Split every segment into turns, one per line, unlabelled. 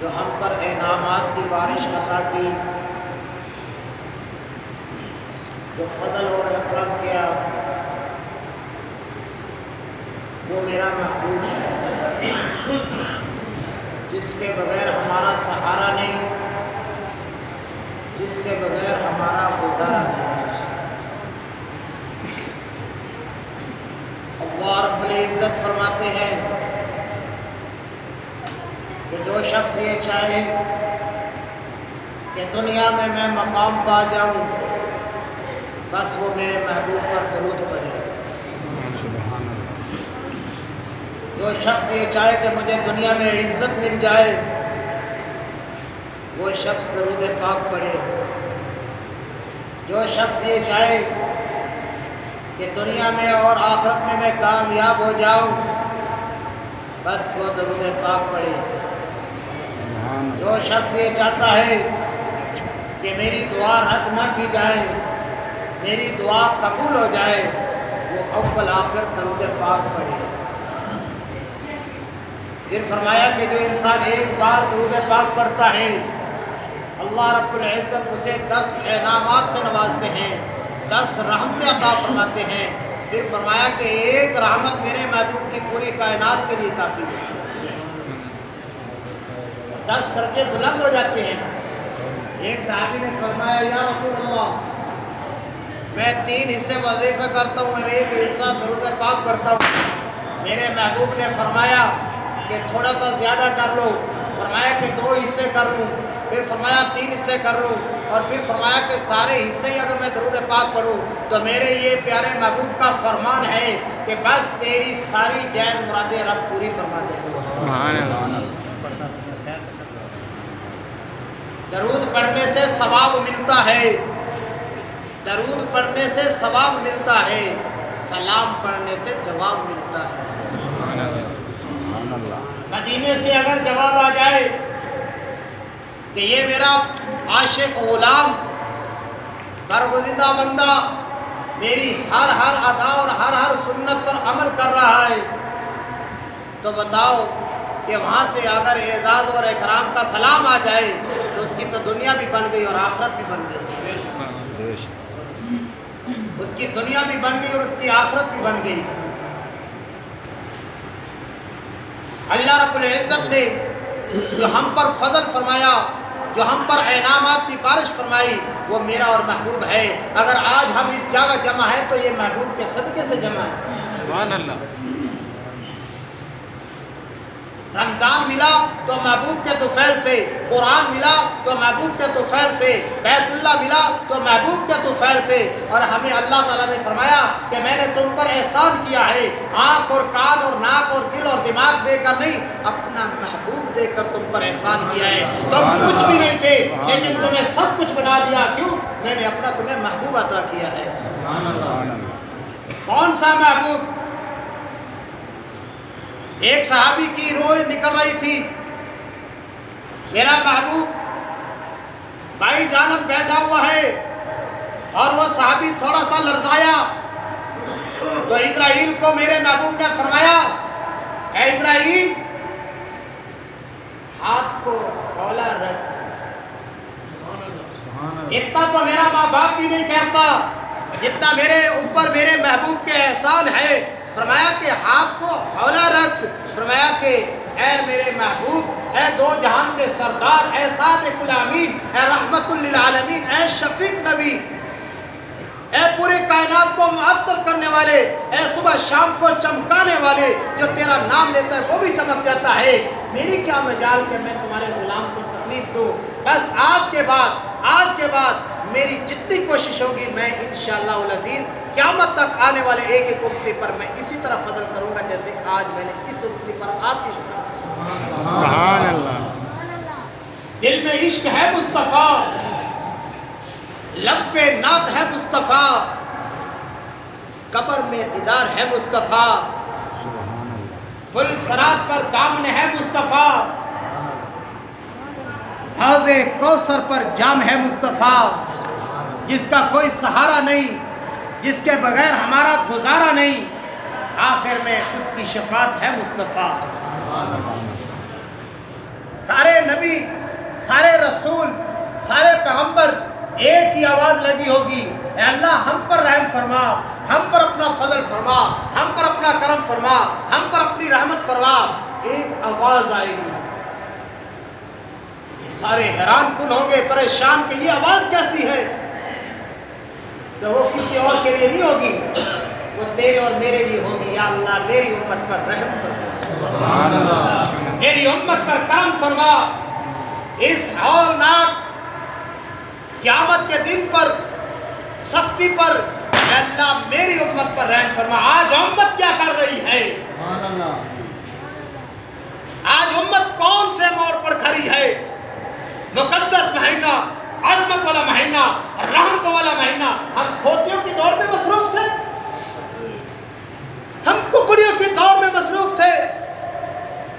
जो हम पर इनामात की बारिश अता की, जो फजल और इकराम किया, वो मेरा महबूब है, जिसके बगैर हमारा सहारा नहीं, जिसके बगैर हमारा गुजारा नहीं। अल्लाह रब्बुल इज़्ज़त फरमाते हैं कि जो शख्स ये चाहे कि दुनिया में मैं मकाम पा जाऊं, बस वो मेरे महबूब पर दरूद पढ़े। जो शख्स ये चाहे कि मुझे दुनिया में इज्जत मिल जाए, वो शख्स दरूद पाक पढ़े। जो शख्स ये चाहे कि दुनिया में और आखिरत में मैं कामयाब हो जाऊं, बस वो दरूद पाक पढ़े। जो शख्स ये चाहता है कि मेरी दुआ रद्द न की जाए, मेरी दुआ कबूल हो जाए, वो अव्वल आखिर दरूद पाक पढ़े। फिर फरमाया कि जो इंसान एक बार दरूद पाक पढ़ता है, अल्लाह रब्बुल इज़्ज़त उसे 10 इनामात से नवाजते हैं, 10 रहमतें अता फरमाते हैं। फिर फरमाया कि एक रहमत मेरे महबूब की पूरी कायनात के लिए काफ़ी है। 10 दर्जे बुलंद हो जाते हैं। एक साहबी ने फरमाया, या रसूल अल्लाह, मैं 3 हिस्से वजीफा करता हूँ, मेरे एक हिस्सा दरूद पाक पढ़ता हूँ। मेरे महबूब ने फरमाया कि थोड़ा सा ज़्यादा कर लो। फरमाया कि 2 हिस्से कर लूँ, फिर फरमाया 3 हिस्से कर लूँ, और फिर फरमाया कि सारे हिस्से ही अगर मैं दरूद पाक पढ़ूँ तो मेरे ये प्यारे महबूब का फरमान है कि बस तेरी सारी जायज़ मुरादें रब पूरी फरमा दे। दरूद पढ़ने से सवाब मिलता है, दरूद पढ़ने से सवाब मिलता है, सलाम पढ़ने से जवाब मिलता है। मदीने से अगर जवाब आ जाए कि ये मेरा आशिक गुलाम बरगुज़िदा बंदा मेरी हर हर अदा और हर हर सुन्नत पर अमल कर रहा है, तो बताओ कि वहाँ से अगर एजाज़ और इकराम का सलाम आ जाए तो उसकी तो दुनिया भी बन गई और आखिरत भी बन गई। उसकी दुनिया भी बन गई और उसकी आखिरत भी बन गई। अल्लाह रब्बुल इज़्ज़त ने जो हम पर फजल फरमाया, जो हम पर इनामात की बारिश फरमाई, वो मेरा और महबूब है। अगर आज हम इस जगह जमा है तो ये महबूब के सदके से जमा है। सुभान अल्लाह। रमज़ान मिला तो महबूब के तुफैल से, कुरान मिला तो महबूब के तुफैल से, बैतुल्लाह मिला तो महबूब के तुफैल से। और हमें अल्लाह ताला ने फरमाया कि मैंने तुम पर एहसान किया है, आँख और कान और नाक और दिल और दिमाग देकर नहीं, अपना महबूब देकर तुम पर एहसान किया है। तुम कुछ भी नहीं थे, लेकिन तुम्हें सब कुछ बना दिया। क्यों? मैंने अपना तुम्हें महबूब अता किया है। कौन सा महबूब? एक सहाबी की रोज निकल रही थी, मेरा महबूब भाई जानब बैठा हुआ है, और वो सहाबी थोड़ा सा लड़जाया तो इस्राइल को मेरे महबूब ने फरमाया, ऐ इस्राइल, हाथ को हौला रख। इतना तो मेरा माँ बाप भी नहीं कहता जितना मेरे ऊपर मेरे महबूब के एहसान है। फरमाया कि हाथ को हौला रख। फरमाया कि ऐ मेरे महबूब, ऐ 2 जहान के सरदार, ऐ सादिकुल अमीन, ऐ रहमतुल लिल आलमीन, ऐ शफीक नबी, ऐ पूरे कायनात को मुअत्तर करने वाले, ऐ सुबह शाम को चमकाने वाले, जो तेरा नाम लेता है वो भी चमक जाता है। मेरी क्या मजाल कि मैं तुम्हारे गुलाम को तकलीफ दूँ। बस आज के बाद मेरी जितनी कोशिश होगी, मैं इंशाअल्लाह अज़ीज़ क़यामत तक आने वाले एक एक उम्मती पर मैं इसी तरह फजल करूँगा जैसे आज मैंने इस उम्मती पर आपकी सुभान अल्लाह। दिल में इश्क है मुस्तफ़ा, लब पे नात है मुस्तफ़ा, कब्र में दीदार है मुस्तफ़ा, पुल सरात पर दामन है मुस्तफ़ा, हौज़े कौसर पर जाम है मुस्तफ़ा, जिसका कोई सहारा नहीं, जिसके बगैर हमारा गुजारा नहीं, आखिर में उसकी शफात है मुस्तफ़ा। सारे नबी, सारे रसूल, सारे पैगंबर एक ही आवाज लगी होगी, ऐ अल्लाह हम पर रहम फरमा, हम पर अपना फजल फरमा, हम पर अपना करम फरमा, हम पर अपनी रहमत फरमा। एक आवाज आएगी, ये सारे हैरान कुन होंगे, परेशान कि ये आवाज कैसी है। तो वो किसी और के लिए नहीं होगी, वो तेरे और मेरे लिए होगी। या अल्लाह मेरी उम्मत पर रहम फरमा, मेरी उम्मत पर करम फरमा। इस हौलनाक क़यामत के दिन पर, सख्ती पर, अल्लाह मेरी उम्मत पर रहम फरमा। आज उम्मत क्या कर रही है? आज उम्मत कौन से मोड़ पर खड़ी है? मुकद्दस महीना, अज़मत वाला महीना, रहमत वाला महीना, हम खोतियों की दौड़ में मसरूफ थे, हम कुकड़ियों की दौड़ में मसरूफ थे,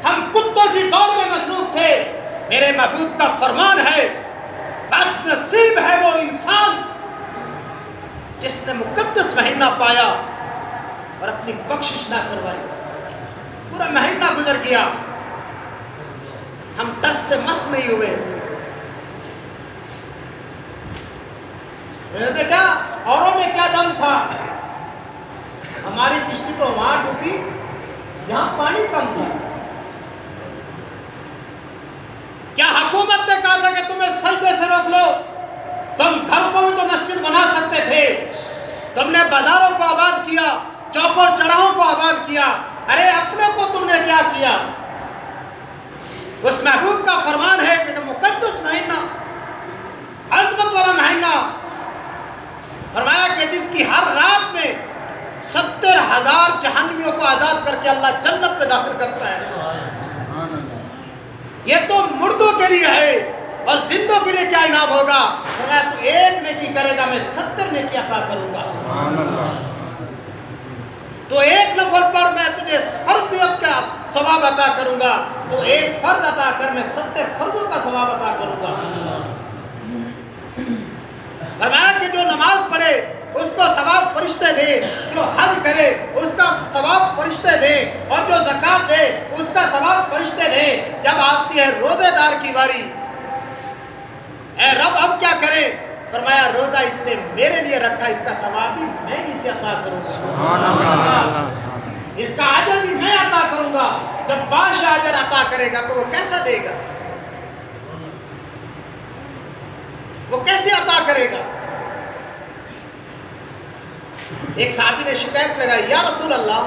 हम कुत्तों की दौड़ में मसरूफ थे। मेरे महबूब का फरमान है, बदनसीब है वो इंसान जिसने मुकद्दस महीना पाया और अपनी बख्शिश ना करवाई। पूरा महीना गुजर गया, हम टस से मस नहीं हुए। बेटा औरों में क्या दम था? हमारी किश्ती तो वहां डूबी जहां पानी कम था। क्या हुकूमत ने कहा था कि तुम्हें सजदे से रोक लो? तुम घर को भी तो मस्जिद बना सकते थे। तुमने बाजारों को आबाद किया, चौकों चौराहों को आबाद किया। अरे अपने को तुमने क्या किया? उस महबूब का फरमान है कि मुकद्दस महीना, अज़मत वाला महीना, फरमाया कि जिसकी हर रात में 70,000 जहन्नमियों को आजाद करके अल्लाह जन्नत में दाखिल करता है। ये तो मुर्दों के लिए है और जिंदों के लिए क्या इनाम होगा? फरमाया तू एक नेकी करेगा, मैं 70 नेकी अता करूंगा। तो एक नफल पर मैं तुझे फर्जियत का सवाब अता करूंगा, तो एक फर्ज अता कर, मैं 70 फर्जों का सवाब अता करूंगा। फरमाया कि जो नमाज पढ़े उसको सवाब फरिश्ते दे, जो हज करे उसका सवाब फरिश्ते दे, और जो ज़कात दे उसका सवाब फरिश्ते दे। जब आती है रोजेदार की बारी, ऐ रब अब क्या करे? फरमाया रोजा इसने मेरे लिए रखा, इसका सवाब भी मैं इसे अता करूंगा, इसका अजर भी मैं अता करूंगा। जब बादशाह अजर अता करेगा तो वो कैसा देगा? वो कैसे अता करेगा? एक साहबी ने शिकायत लगाई, या रसूल अल्लाह,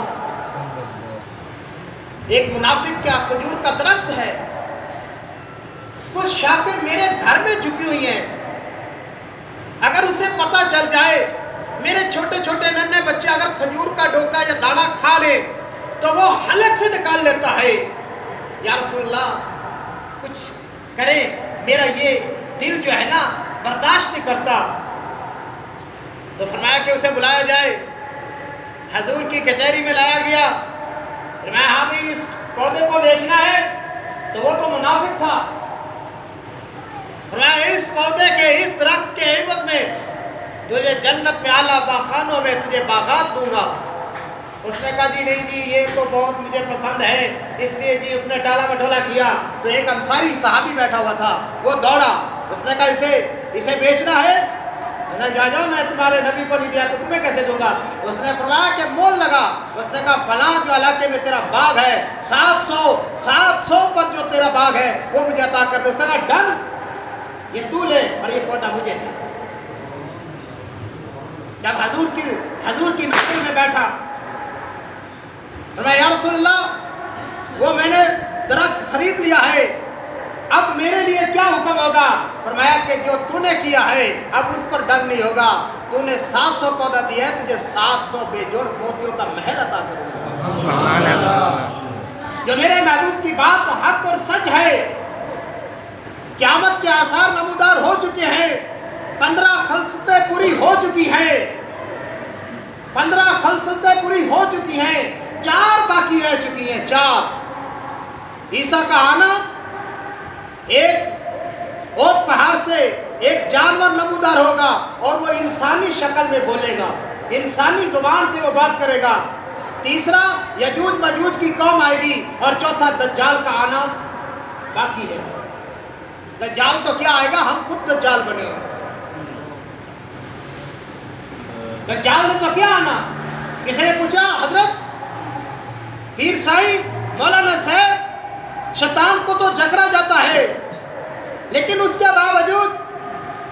एक मुनाफिक क्या खजूर का दरख्त है, कुछ शाखें मेरे घर में झुकी हुई हैं, अगर उसे पता चल जाए, मेरे छोटे छोटे नन्हे बच्चे अगर खजूर का डोका या दाना खा ले तो वो हलक से निकाल लेता है। या रसूल अल्लाह कुछ करें, मेरा ये दिल जो है ना बर्दाश्त नहीं करता। तो फरमाया कि उसे बुलाया जाए। हजूर की कचहरी में लाया गया। फरमाया हाँ भाई, इस पौधे को बेचना है। तो वो तो मुनाफिक था। फरमाया इस पौधे के, इस दरख्त के एवज में तुझे जन्नत में आला बाखानों में तुझे बागात दूंगा। उसने कहा जी नहीं जी, ये तो बहुत मुझे पसंद है, इसलिए जी उसने टाला मटोला किया। तो एक अंसारी साहबी बैठा हुआ था, वो दौड़ा, उसने कहा इसे बेचना है? जा जाओ, मैं तुम्हारे नबी को नहीं दिया तो तुम्हें कैसे दूंगा? उसने फरमाया कि मोल लगा। उसने कहा फलां जो इलाके में तेरा बाग है, 700 पर जो तेरा बाग है वो मुझे अता कर दे। उसने कहा डन, ये तू ले और ये पौधा मुझे दे। जब हजूर की महफिल में बैठा, फरमाया या रसूलल्लाह, वो मैंने दरख्त खरीद लिया है, अब मेरे लिए क्या हुक्म होगा? फरमाया कि जो तूने किया है अब उस पर डर नहीं होगा। तूने 700 पौधा दिया है, तुझे 700 बेजोड़ मोतियों का महल अता करूंगा। जो मेरे महबूब की बात तो हक और सच है। क़यामत के आसार नमूदार हो चुके हैं। 15 खलसतें पूरी हो चुकी हैं। 15 खलसतें पूरी हो चुकी हैं, 4 बाकी रह चुकी हैं। 4 ईसा का आना, एक और पहाड़ से एक जानवर नमूदार होगा और वो इंसानी शक्ल में बोलेगा, इंसानी जुबान से वो बात करेगा। तीसरा यजूज मजूज की कौम आएगी और चौथा दज्जाल का आना। बाकी है। दज्जाल तो क्या आएगा, हम खुद दज्जाल बने हो। दज्जाल ने तो क्या आना, किसी ने पूछा हजरत पीर साईं मौलाना साहब शैतान को तो जकड़ा जाता है, लेकिन उसके बावजूद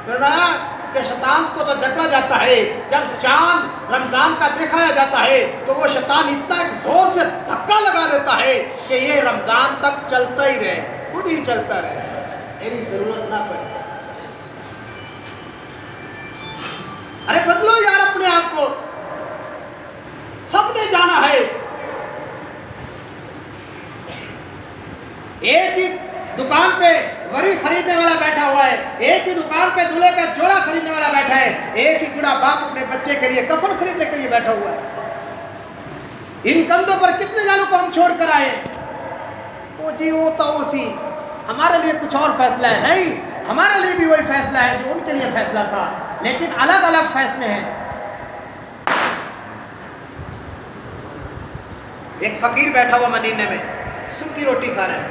फरमाया कि शैतान को तो जकड़ा जाता है, जब चांद रमजान का दिखाया जाता है तो वो शैतान इतना जोर से धक्का लगा देता है कि ये रमजान तक चलता ही रहे, खुद ही चलता रहे, मेरी जरूरत ना पड़े। अरे बदलो यार अपने आप को, सबने जाना है। एक ही दुकान पे वरी खरीदने वाला बैठा हुआ है, एक ही दुकान पे दूल्हे का जोड़ा खरीदने वाला बैठा है, एक ही बूढ़ा बाप अपने बच्चे के लिए कफन खरीदने के लिए बैठा हुआ है। इन कंधों पर कितने जानों को हम छोड़ कर आए। वो जी वो तो उसी, हमारे लिए कुछ और फैसला है, नहीं हमारे लिए भी वही फैसला है जो उनके लिए फैसला था, लेकिन अलग अलग फैसले हैं। एक फकीर बैठा हुआ मदीने में, सूखी रोटी खा रहा है।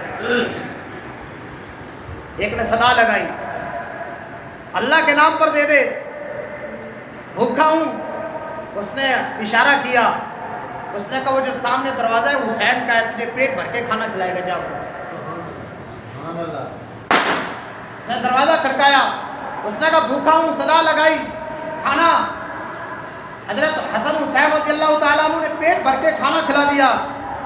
एक ने सदा लगाई, अल्लाह के नाम पर दे दे, भूखा हूं। उसने इशारा किया, उसने कहा वो जो सामने दरवाजा है हुसैन का है, तुझे पेट भर के खाना खिलाएगा, जाओ। उसने दरवाजा खटकाया, उसने कहा भूखा हूं, सदा लगाई, खाना। हजरत हसन हुसैन रज़ियल्लाहु ताला अन्हु ने पेट भर के खाना खिला दिया।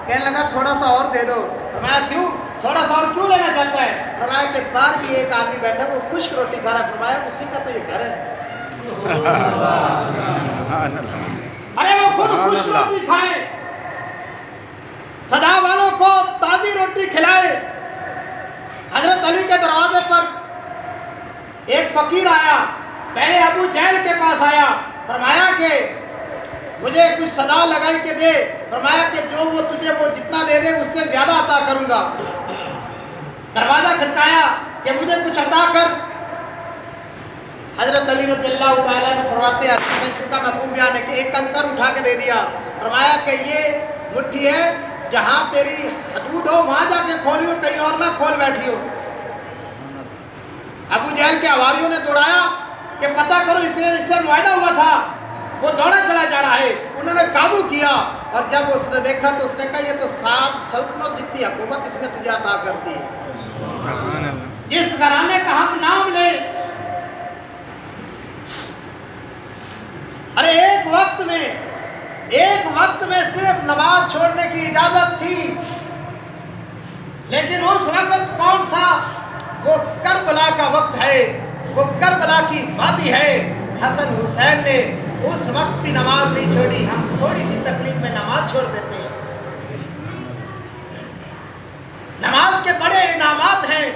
कहने लगा थोड़ा सा और दे दो। फरमाया क्यों, थोड़ा सा और क्यों लेना चाहता है? फरमाया कि बाहर भी एक आदमी बैठा वो खुश्क रोटी खा रहा है। फरमाया उसी का तो ये घर है। अरे वो खुद खुश्क रोटी खाए, सदा वालों को ताजी रोटी खिलाए। हजरत अली के दरवाजे पर एक फकीर आया, पहले अबू जहल के पास आया, फरमाया कि मुझे कुछ सदा लगाई के दे। फरमाया कि जो वो तुझे वो जितना दे दे उससे ज्यादा अता करूंगा। दरवाजा खटकाया कि मुझे कुछ अता कर। हजरत अली रज़ियल्लाहु ताला अन्हु फरमाते हैं, जिसका मफ़हूम बयान है कि एक कंकर उठा के दे दिया। फरमाया कि ये मुट्ठी है, जहां तेरी हदूद हो वहां जाके खोलियो, कहीं और ना खोल बैठी हो। अबू जहल के हवारियों ने दौड़ाया कि पता करो इससे मुआयना हुआ था। वो दौड़ा चला जा रहा है, उन्होंने काबू किया, और जब उसने देखा तो उसने कहा ये तो 7 सल्तनत जितनी हुकूमत इसने तुझे अता कर दी है। जिस घराने का हम नाम ले, अरे एक वक्त में सिर्फ नमाज छोड़ने की इजाजत थी, लेकिन उस वक्त कौन सा, वो करबला का वक्त है, वो करबला की वादी है। हसन हुसैन ने उस वक्त भी नमाज नहीं छोड़ी। हम थोड़ी सी तकलीफ में नमाज छोड़ देते हैं। नमाज के बड़े इनामात हैं,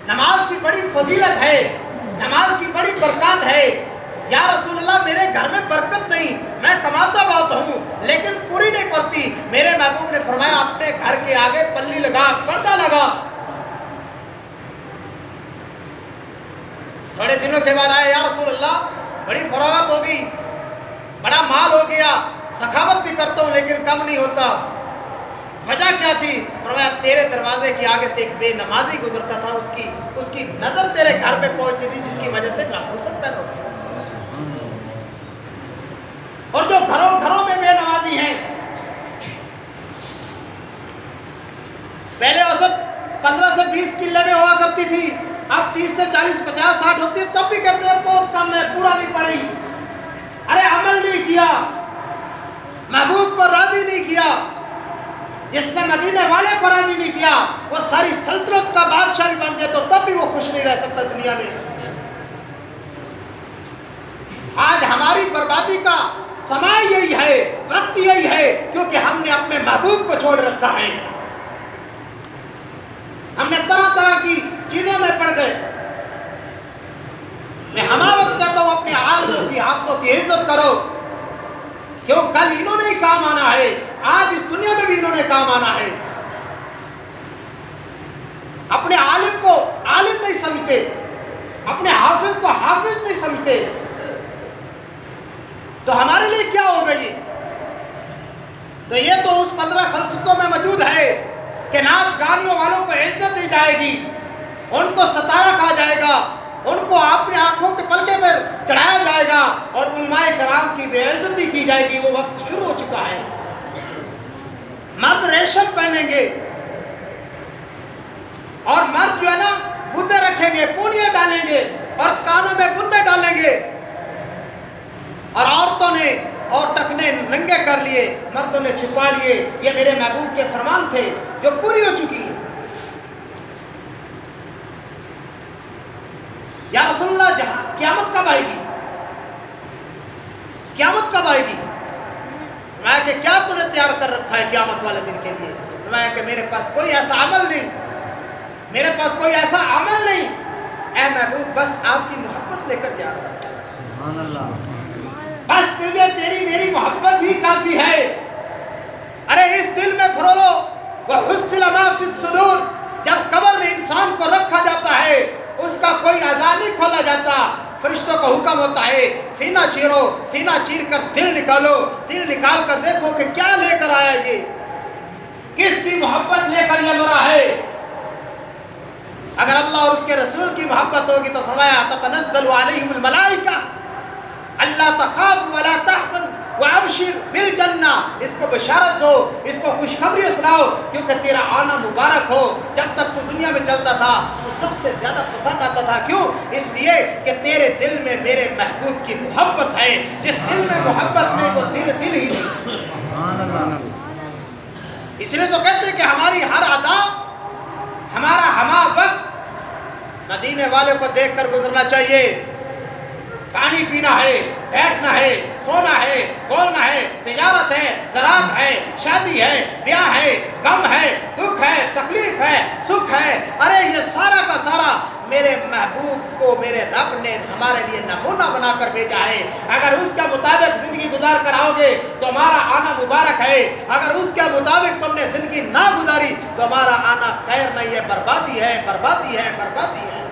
नमाज की बड़ी फजीलत है, नमाज की बड़ी बरकत है। या रसूलल्लाह मेरे घर में बरकत नहीं, मैं कमाता बहुत हूँ लेकिन पूरी नहीं पड़ती। मेरे महबूब ने फरमाया अपने घर के आगे पल्ली लगा, पर्दा लगा। थोड़े दिनों के बाद आए, या रसूलल्लाह बड़ी फरागत हो गई, बड़ा माल हो गया, सखावत भी करता हूँ लेकिन कम नहीं होता। वजह क्या थी? फरमाया तेरे दरवाजे के आगे से एक बेनमाजी गुजरता था, उसकी नजर तेरे घर पे पहुंचती थी, जिसकी वजह से नाहुसन पैदा हो गया। और जो घरों में बेनमाजी हैं, पहले औसत 15 से 20 किले में हुआ करती थी, अब 30 से 40, 50, 60 होती है, तब भी कहते हैं बहुत कम है, पूरा नहीं पड़ी। अरे अमल नहीं किया, महबूब को राजी नहीं किया, जिसने मदीने वाले को राजी नहीं किया, वो सारी सल्तनत का बादशाह भी बन जाए तो तब भी वो खुश नहीं रह सकता दुनिया में। आज हमारी बर्बादी का समय यही है, वक्त यही है, क्योंकि हमने अपने महबूब को छोड़ रखा है। हमने तरह तरह की चीजों में पड़ गए। मैं हमारा वक्त कहता हूं अपने आलिमों की, हाफिजों की इज्जत करो, क्यों कल इन्होंने ही काम आना है, आज इस दुनिया में भी इन्होंने काम आना है। अपने आलिम को आलिम नहीं समझते, अपने हाफिज को हाफिज नहीं समझते, तो हमारे लिए क्या होगा ये? तो ये तो उस 15 फलसफों में मौजूद है कि नाच गानियों वालों को इज्जत दी जाएगी, उनको सतारा कहा जाएगा, उनको अपने आंखों के पलके पर चढ़ाया जाएगा और उलमाए कराम की बेइज्जती की जाएगी, वो वक्त शुरू हो चुका है। मर्द रेशम पहनेंगे और मर्द जो है ना बुंदे रखेंगे, पूनियां डालेंगे और कानों में बुंदे डालेंगे, और औरतों ने और टखने नंगे कर लिए, मर्दों ने छुपा लिए। ये मेरे महबूब के फरमान थे जो पूरी हो चुकी है। या रसूलुल्लाह, जहां क़यामत कब आएगी? क़यामत कब आएगी? मैं कि क्या तूने तैयार कर रखा है क़यामत वाले दिन के लिए? मैं कि मेरे पास कोई ऐसा अमल नहीं, मेरे पास कोई ऐसा अमल नहीं। ऐ महबूब, बस आपकी मोहब्बत लेकर जा रहा हूं। सुभान अल्लाह। बस तुझे तेरी मेरी मोहब्बत ही काफी है। अरे इस दिल में फरोलो वह हुस्सिल मा फी सुदूर। जब कब्र में इंसान को रखा जाता है, उसका कोई अज़ा नहीं खोला जाता, फरिश्तों का हुक्म होता है सीना चीरो, सीना चीर कर दिल निकालो, दिल निकाल कर देखो कि क्या लेकर आया ये, किसकी मोहब्बत लेकर ये मरा है। अगर अल्लाह और उसके रसूल की मोहब्बत होगी तो फरमाया ततनज़्ज़लु अलैहिमुल मलाइका अल्ला तखाफ वला तहज़न व अबशिर बिल जन्ना। इसको बशारत दो, इसको खुशखबरी सुनाओ, क्योंकि तेरा आना मुबारक हो। जब तक तू दुनिया में चलता था तो सबसे ज्यादा पसंद आता था। क्यों? इसलिए कि तेरे दिल में मेरे महबूब की मोहब्बत है। जिस दिल में मोहब्बत में वो दिल दिल ही नहीं। इसलिए तो कहते हैं कि हमारी हर अदा, हमारा हमा वक्त मदीने वाले को देखकर गुजरना चाहिए। पानी पीना है, बैठना है, सोना है, बोलना है, तिजारत है, ज़राअत है, शादी है, ब्याह है, गम है, दुख है, तकलीफ है, सुख है, अरे ये सारा का सारा मेरे महबूब को मेरे रब ने हमारे लिए नमूना बनाकर भेजा है। अगर उसके मुताबिक जिंदगी गुजार कर आओगे तो हमारा आना मुबारक है। अगर उसके मुताबिक तुमने जिंदगी ना गुजारी तो हमारा आना खैर नहीं है, बर्बादी है, बर्बादी है, बर्बादी है।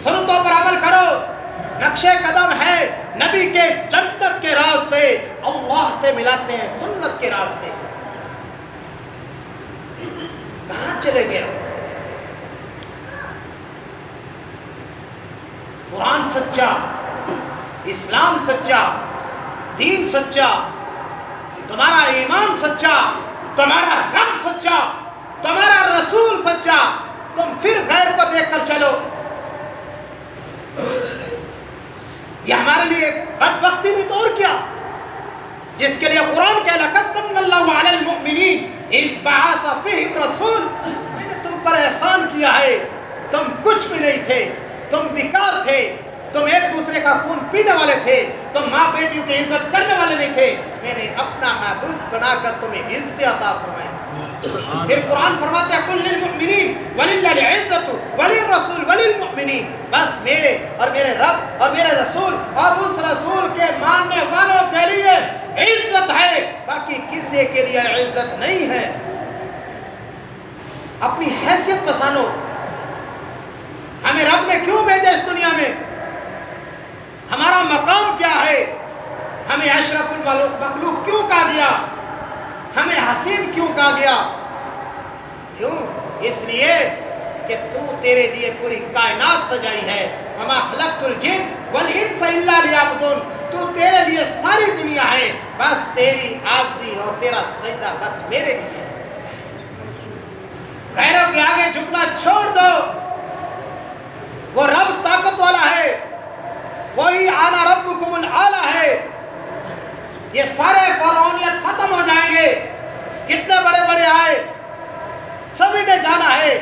सुन्नतों पर अमल करो। नक्शे कदम है नबी के जन्नत के रास्ते, अल्लाह से मिलाते हैं सुन्नत के रास्ते। कहां चले गए? कुरान सच्चा, इस्लाम सच्चा, दीन सच्चा, तुम्हारा ईमान सच्चा, तुम्हारा रब सच्चा, तुम्हारा रसूल सच्चा, तुम फिर गैर को देखकर चलो। यह हमारे लिए बदबख्ती नहीं तो और क्या, जिसके लिए कुरान कह लक़द मन्नल्लाहु अलल मुमिनीन इज़ बअसा फ़ीहिम रसूल। मैंने तुम पर एहसान किया है, तुम कुछ भी नहीं थे, तुम बेकार थे, तुम एक दूसरे का खून पीने वाले थे, तुम माँ बेटियों की इज्जत करने वाले नहीं थे। मैंने अपना महबूब बनाकर तुम्हें इज्जत अता फरमाई। फिर कुरान फरमाता है कुल लिल मुमिनीन वलिल्लाहि इज्जतु वलिर रसूल वलिल मुमिनीन। बस मेरे और मेरे रब और मेरे रसूल और उस रसूल के मानने वालों के लिए इज्जत है, बाकी किसी के लिए इज्जत नहीं है। अपनी हैसियत पहचानो। हमें रब ने क्यों भेजा इस दुनिया में? हमारा मकाम क्या है? हमें अशरफुल मखलूक क्यों कहा गया? हमें हसीन क्यों कहा गया? क्यों? इसलिए कि तू तेरे लिए पूरी कायनात सजाई है। वमा खलक़तुल जिन्न वल इंसा इल्ला लियअबुदून। तू तेरे लिए सारी दुनिया है, बस तेरी आज़ी और तेरा सजदा बस मेरे लिए है। गैरों के आगे झुकना छोड़ दो। वो रब ताकत वाला है, वही आना रब्बुकुमुल आला है। ये सारे फरौनियत खत्म हो जाएंगे। कितने बड़े बड़े आए, सभी ने जाना है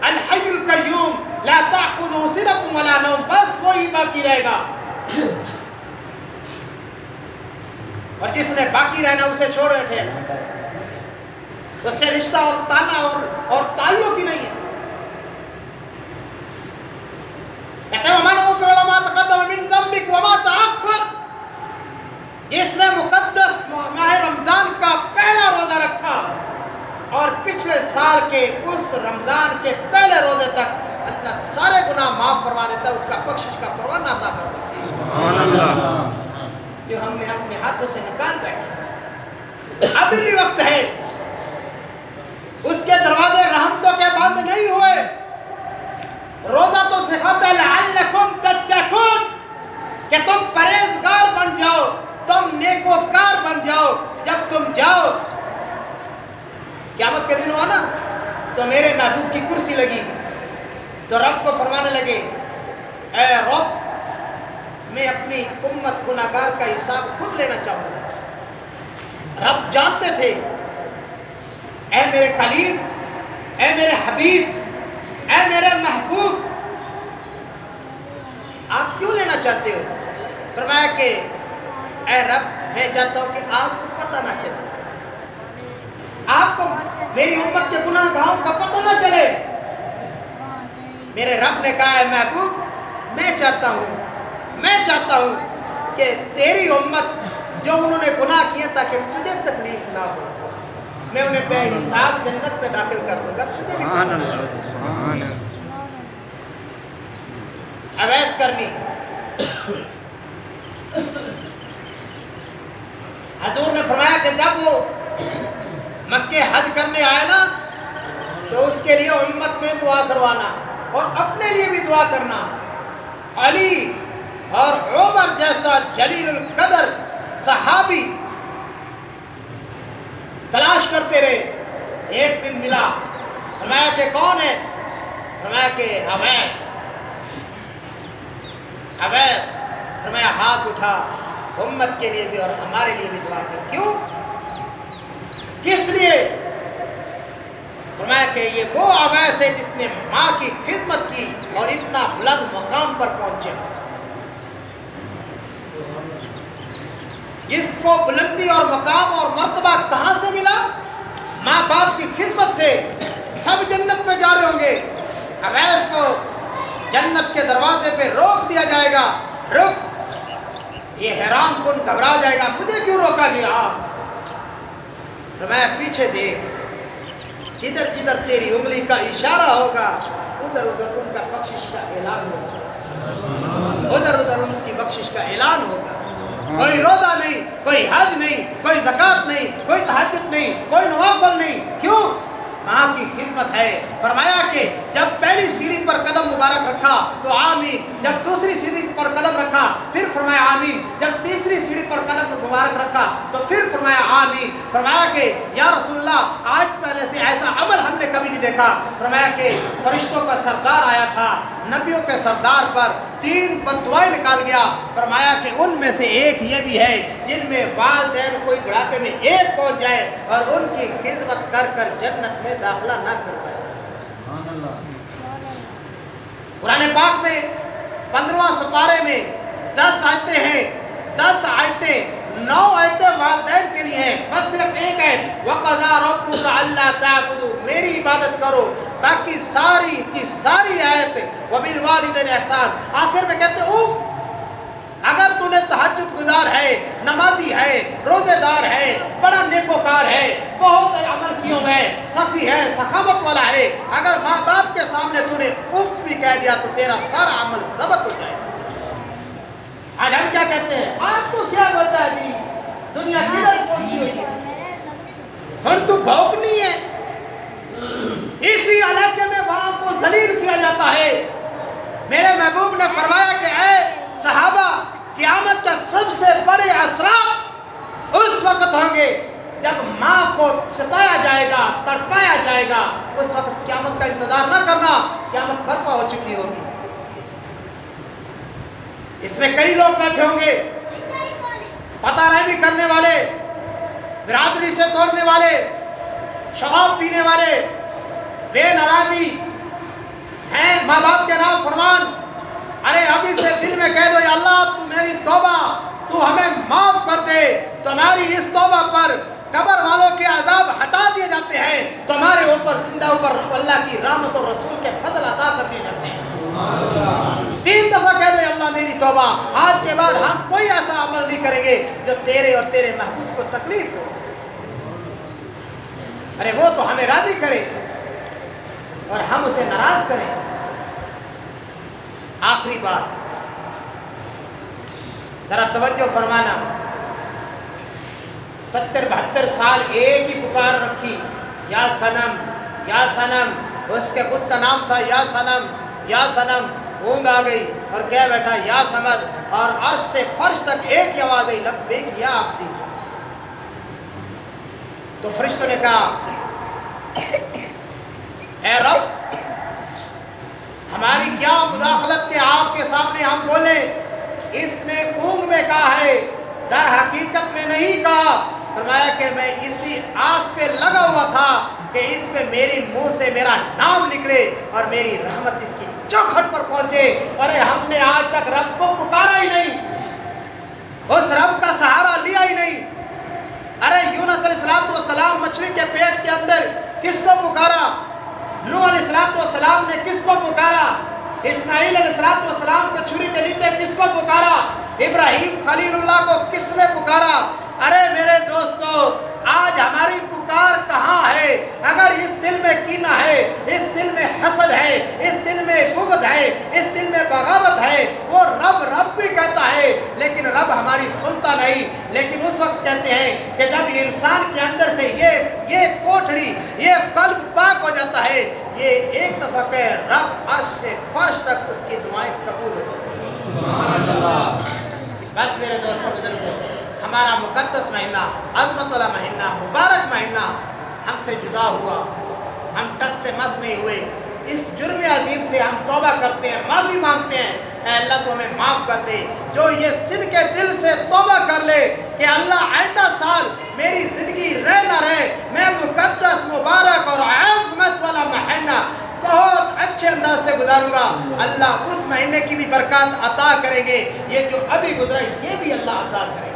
अल हय्युल कय्यूम ला ताखुज़ुहु सिनतुन वला नौम, बस वही बाकी रहेगा। और जिसने बाकी रहना उसे छोड़ बैठे, उससे रिश्ता और ताना और ताल्लुक ही नहीं है। जिसने मुकद्दस माह रमजान का पहला रोजा रखा और पिछले साल के उस रमजान के पहले रोजे तक अल्लाह सारे गुनाह माफ फरमा देता है, उसका बख्शिश का परवाना अता कर देता है जो हमने अपने हाथों से निकाल बैठे। अभी भी वक्त है, उसके दरवाजे रहमतों के बंद नहीं हुए। रोजा तो सिखाता है लअल्लकुम तत्तकून, कि तुम परहेजगार बन जाओ, तुम नेकोकार बन जाओ। जब तुम जाओ क़यामत के दिन हुआ ना, तो मेरे महबूब की कुर्सी लगी, तो रब को फरमाने लगे, ऐ रब, मैं अपनी उम्मत गुनाहगार का हिसाब खुद लेना चाहूंगा। रब जानते थे, ऐ मेरे खलील, ऐ मेरे हबीब, ऐ मेरे महबूब, आप क्यों लेना चाहते हो? फरमाया कि ऐ रब, मैं चाहता हूं कि आपको पता ना चले, आपको मेरी उम्मत के गुनाहगारों का पता ना चले। मेरे रब ने कहा है महबूब, मैं चाहता हूं कि तेरी उम्मत जो उन्होंने गुनाह किए ताकि तुझे तकलीफ ना हो, मैं उन्हें बेहिसाब जन्नत में दाखिल कर दूंगा, तुझे भी अवैस करनी। हजूर ने फरमाया कि जब वो मक्के हज करने आए ना, तो उसके लिए उम्मत में दुआ करवाना और अपने लिए भी दुआ करना। अली और उमर जैसा जलील कदर सहाबी तलाश करते रहे, एक दिन मिला। फरमाया कि कौन है? फरमाया कि अवैस। फरमाया हाथ उठा, उम्मत के लिए भी और हमारे लिए भी दुआ कर। क्यों? किस लिए? फरमाया कि ये वो अवैस है जिसने माँ की खिदमत की और इतना बुलंद मकाम पर पहुंचे, जिसको बुलंदी और मकाम और मर्तबा कहां से मिला? माँ बाप की खिदमत से। सब जन्नत में जा रहे होंगे, अवैस को जन्नत के दरवाजे पे रोक दिया जाएगा। रुक, ये हैरान कुन घबरा जाएगा, मुझे क्यों रोका गया? तो मैं पीछे देख, जिधर जिधर तेरी उंगली का इशारा होगा उधर उधर उनका बख्शिश का ऐलान होगा, उधर उधर उनकी बख्शिश का ऐलान होगा। कोई रोजा नहीं, कोई हज नहीं, कोई ज़कात नहीं, कोई तहज्जुद नहीं, कोई नवाफिल नहीं। क्यों? माँ की खिदमत है। फरमाया कि जब पहली सीढ़ी पर कदम मुबारक रखा तो आमीन, जब दूसरी सीढ़ी पर कदम रखा फिर फरमाया आमीन, जब तीसरी सीढ़ी पर कदम मुबारक रखा तो फिर फरमाया आमीन। फरमाया कि या रसूलल्लाह, आज पहले से ऐसा अमल हमने कभी नहीं देखा। फरमाया कि फरिश्तों का सरदार आया था, नबियों के सरदार पर 3 बददुआएं निकाल गया। फरमाया कि उनमें से एक ये भी है जिनमें वालिदैन कोई बुढ़ापे में एक पहुंच जाए और उनकी खिदमत कर कर जन्नत में दाखिला ना कर पाए। कुरान पाक में 15वां सुपारे में 10 आयतें हैं, 10 आयतें, 9 आयतें वालिदैन के लिए हैं, बस सिर्फ एक आयत वक़ज़ा रब्बुका अल्ला ताबुदू, मेरी इबादत करो। बाकी सारी की सारी आयत वबिल वालिदैन एहसान। आखिर में कहते उफ, अगर तूने तहज्जुद गुजार है, नमाजी है, रोजेदार है, बड़ा नेकोकार है, बहुत अमल किए हुए, सखी है, सखावत वाला है, अगर माँ बाप के सामने तूने उफ भी कह दिया तो तेरा सारा अमल ज़ब्त हो जाएगा। आज हम क्या कहते हैं? आपको क्या पता है जी दुनिया किधर पहुंची हुई है, फिर तू भौंकनी है। इसी इलाके में वहां को जलील किया जाता है। मेरे महबूब ने फरमाया कि ऐ सहाबा, क़यामत का सबसे बड़े असरात उस वक्त होंगे जब माँ को सताया जाएगा, तड़पाया जाएगा। उस वक्त क़यामत का इंतजार न करना, क़यामत बर्पा हो चुकी होगी। इसमें कई लोग बैठे होंगे, पता रहमी करने वाले, बिरादरी से तोड़ने वाले, शराब पीने वाले, बेनमाजी हैं, माँ बाप के नाम फरमान। अरे अभी से दिल में कह दो, या अल्लाह तू मेरी तौबा, तू हमें माफ कर दे। तुम्हारी इस तौबा पर कब्र वालों के अजाब हटा दिए जाते हैं, तुम्हारे ऊपर जिंदा ऊपर अल्लाह की रहमत और रसूल के फजल अता कर दिए जाते हैं। 3 दफा कह दो, अल्लाह मेरी तौबा, आज के बाद हम कोई ऐसा अमल नहीं करेंगे जो तेरे और तेरे महबूब को तकलीफ हो। अरे वो तो हमें राजी करे और हम उसे नाराज करें। आखिरी बात जरा तवज्जो फरमाना, 70-72 साल एक ही पुकार रखी, या सनम या सनम, उसके खुद का नाम था या सनम, या सनम। ऊँग आ गई और क्या बैठा या समद, और अर्श से फर्श तक एक ही आवाज आई, लब्बैक या अब्दी। तो फरिश्तों ने कहा, ऐ रब, हमारी क्या मुदाखलत के आपके सामने हम बोले? इसने ऊँग में कहा है, दर हकीकत में नहीं कहा। फरमाया कि मैं इसी आस पे लगा हुआ था कि इस पे मेरी मुंह से मेरा नाम निकले और मेरी रहमत इसकी चौखट पर पहुंचे। अरे हमने आज तक रब को पुकारा ही नहीं, उस रब का सहारा लिया ही नहीं। अरे यूनुस अलैहिस्सलाम मछली के पेट के अंदर किसको पुकारा? नूह अलैहिस्सलाम ने किसको पुकारा? इस्माइल अलैहिस्सलाम को छुरी के नीचे किसको पुकारा? इब्राहिम खलीलुल्लाह को किसने पुकारा? अरे मेरे दोस्तों, आज हमारी पुकार कहाँ है? अगर इस दिल में कीना है, इस दिल में हसद है, इस दिल में बुग़्ज़ है, इस दिल में बगावत है, वो रब रब भी कहता है लेकिन रब हमारी सुनता नहीं। लेकिन उस वक्त कहते हैं कि जब इंसान के अंदर से ये कोठड़ी, ये कल्ब पाक हो जाता है, ये एक दफा के रब अर्श से फर्श तक उसकी दुआएं कबूल हो जाती हैं। बस मेरे दोस्तों बुजुर्गों, हमारा मुकद्दस महीना, अज़मत वाला महीना, मुबारक महीना हमसे जुदा हुआ, हम टस से मस नहीं हुए। इस जुर्म अजीम से हम तौबा करते हैं, माफ़ी मांगते हैं, ऐ अल्लाह तो हमें माफ़ कर दे। जो ये सिद्ध के दिल से तौबा कर ले कि अल्लाह आइंदा साल मेरी ज़िंदगी रह ना रहे, मैं मुकद्दस मुबारक और अज़मत वाला महीना बहुत अच्छे अंदाज से गुजारूंगा, अल्लाह उस महीने की भी बरकत अता करेंगे। ये जो अभी गुजरा ये भी अल्लाह अता करेंगे।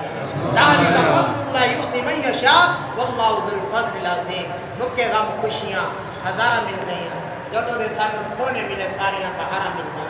मुख्य गम खुशियाँ हज़ारा मिल गई, जो दो सानू सोने मिले सारियां बहारा मिल गई।